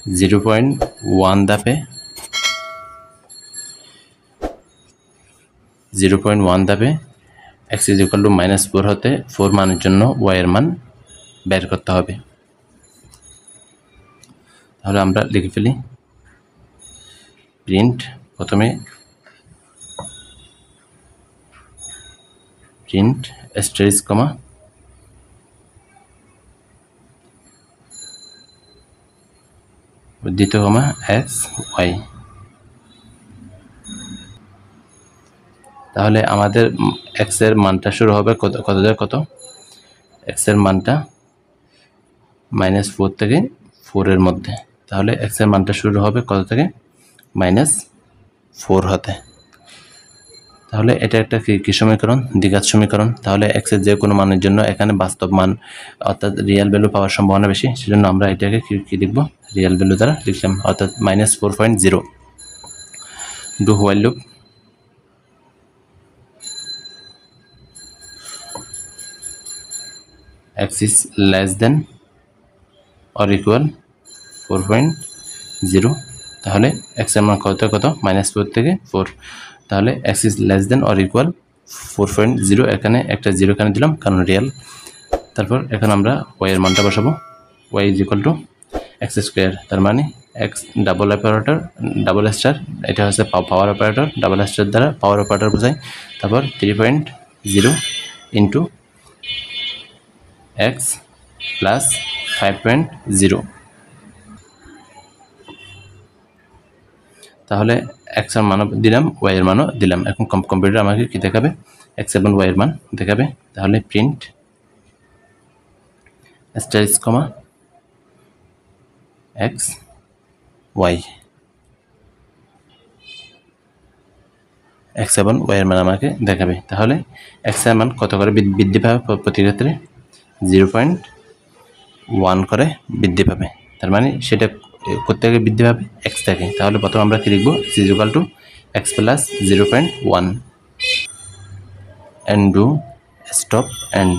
0.1 ধাপে 0.1 ধাপে x = -4 হতে 4 মানের জন্য y এর মান বের করতে হবে। তাহলে আমরা লিখে ফেলি প্রিন্ট প্রথমে প্রিন্ট স্টেরিস কমা দ্বিতীয় কমা x y। তাহলে আমাদের x এর মানটা শুরু হবে কত থেকে কত, x এর মানটা -4 থেকে 4 এর মধ্যে। তাহলে x এর মানটা শুরু হবে কত থেকে, -4 হতে। তাহলে এটা একটা কি সমীকরণ, দ্বিঘাত সমীকরণ। তাহলে x এর যে কোনো মানের জন্য এখানে বাস্তব মান অর্থাৎ রিয়েল ভ্যালু পাওয়ার সম্ভাবনা বেশি, সেজন্য আমরা এটাকে কি লিখব, রিয়েল ভ্যালু দ্বারা লিখলাম, অর্থাৎ -4.0। Do while loop x is less than or equal 4.0। তাহলে x এর মান কত কত, -4 থেকে 4। তাহলে x is less than or equal 4.0, এখানে একটা 0 এখানে দিলাম কারণ রিয়েল। তারপর এখন আমরা y এর মানটা বসাবো, y = x²। তার মানে x double operator double star, এটা হচ্ছে পাওয়ার অপারেটর, ডাবল স্টার দ্বারা পাওয়ার অপারেটর বোঝায়। তারপর 3.0 ইন্টু x প্লাস 5.0। তাহলে x এর মানও দিলাম, y এর মানও দিলাম। এখন কম্পিউটার আমাকে কি দেখাবে, x এবং y এর মান দেখাবে। তাহলে প্রিন্ট স্টেরিস কমা x y, x এবং y এর মান আমাকে দেখাবে। তাহলে x এর মান কত করে বৃদ্ধি পাবে, প্রতি ক্ষেত্রে 0.1 করে বৃদ্ধি পাবে। তার মানে সেটা কোথা থেকে বৃদ্ধি পাবে, x থেকে। তাহলে প্রথমে আমরা কি লিখব, x = x plus 0.1 and do stop and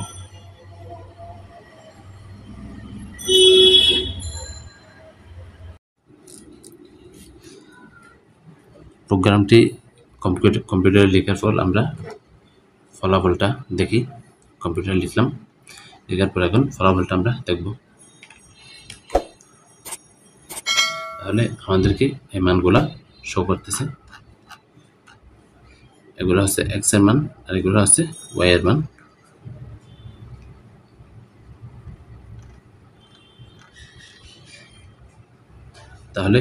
প্রোগ্রামটি কম্পিউটারে লেখার পর আমরা ফলাফলটা দেখি। কম্পিউটারে লিখলাম, লেখার পর এখন ফলাফলটা আমরা দেখব। তাহলে আমাদেরকে এই মানগুলা শো করতেছে, এগুলো হচ্ছে x এর মান আর এগুলো হচ্ছে y এর মান। তাহলে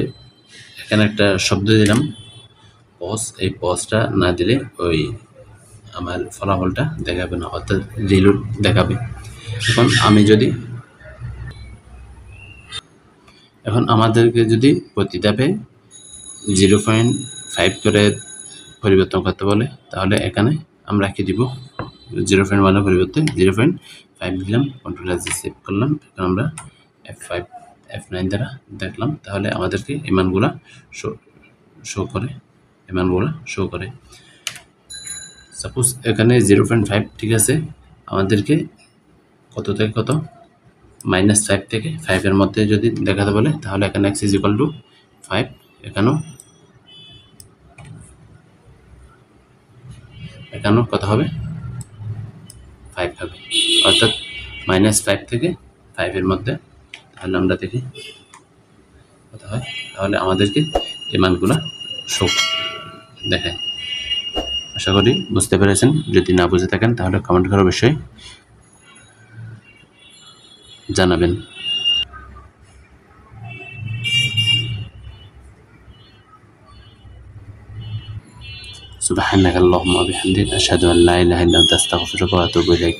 এখানে একটা শব্দ দিলাম পজ, এই পজটা না দিলে ওই আমার ফলাফলটা দেখাবে না, অর্থাৎ রিলোড দেখাবে। এখন আমাদেরকে যদি প্রতি ধাপে 0.5 করে পরিবর্তন করতে বলে, তাহলে এখানে আমরা কি দিব, 0.1 এর পরিবর্তে 0.5 দিলাম, কন্ট্রোল-Z সেভ করলাম। এখন আমরা F9 দ্বারা দেখলাম। তাহলে আমাদেরকে এই মানগুলা শো করে। সাপোজ এখানে 0.5 ঠিক আছে, আমাদেরকে কত থেকে কত, -5 থেকে 5 এর মধ্যে যদি দেখাতে বলে, তাহলে এখানে x = 5, এখানেও কত হবে, 5 হবে, অর্থাৎ -5 থেকে 5 এর মধ্যে। তাহলে আমরা দেখি কত হয়। তাহলে আমাদেরকে এই মানগুলা শো দেখায়। আশা করি বুঝতে পেরেছেন। যদি না বুঝে থাকেন তাহলে কমেন্ট করে অবশ্যই জানাবেন। সুবহানাকাল্লাহুম্মা ওয়া বিহামদিকা আশহাদু আল্লা ইলাহা ইল্লা আনতা আস্তাগফিরুকা ওয়া আতুবু ইলাইক।